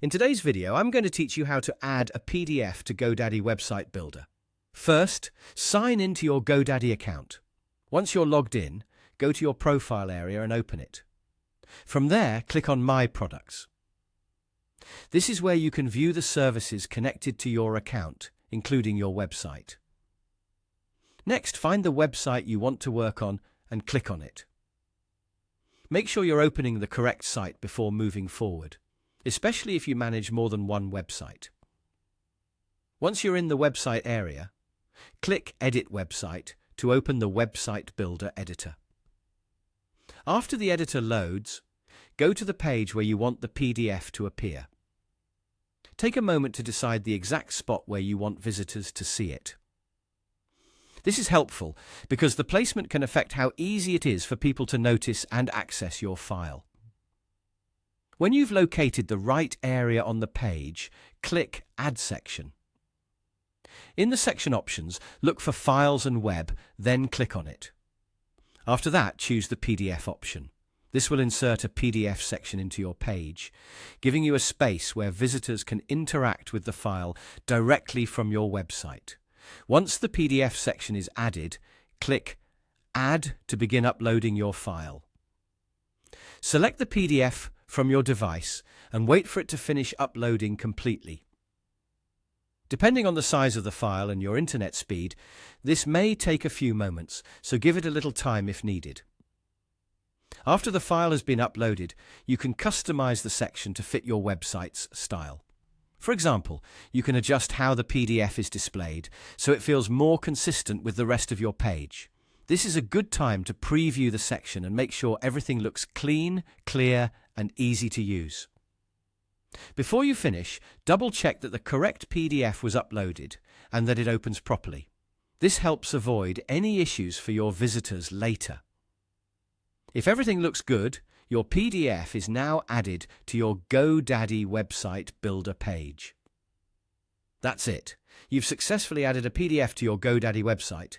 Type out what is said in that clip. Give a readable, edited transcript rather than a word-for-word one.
In today's video, I'm going to teach you how to add a PDF to GoDaddy Website Builder. First, sign into your GoDaddy account. Once you're logged in, go to your profile area and open it. From there, click on My Products. This is where you can view the services connected to your account, including your website. Next, find the website you want to work on and click on it. Make sure you're opening the correct site before moving forward, especially if you manage more than one website. Once you're in the website area, click Edit Website to open the Website Builder editor. After the editor loads, go to the page where you want the PDF to appear. Take a moment to decide the exact spot where you want visitors to see it. This is helpful because the placement can affect how easy it is for people to notice and access your file. When you've located the right area on the page, click Add Section. In the section options, look for Files and Web, then click on it. After that, choose the PDF option. This will insert a PDF section into your page, giving you a space where visitors can interact with the file directly from your website. Once the PDF section is added, click Add to begin uploading your file. Select the PDF from your device and wait for it to finish uploading completely. Depending on the size of the file and your internet speed, this may take a few moments, so give it a little time if needed. After the file has been uploaded, you can customize the section to fit your website's style. For example, you can adjust how the PDF is displayed so it feels more consistent with the rest of your page. This is a good time to preview the section and make sure everything looks clean, clear, and easy to use. Before you finish, double-check that the correct PDF was uploaded and that it opens properly. This helps avoid any issues for your visitors later. If everything looks good, your PDF is now added to your GoDaddy Website Builder page. That's it. You've successfully added a PDF to your GoDaddy website.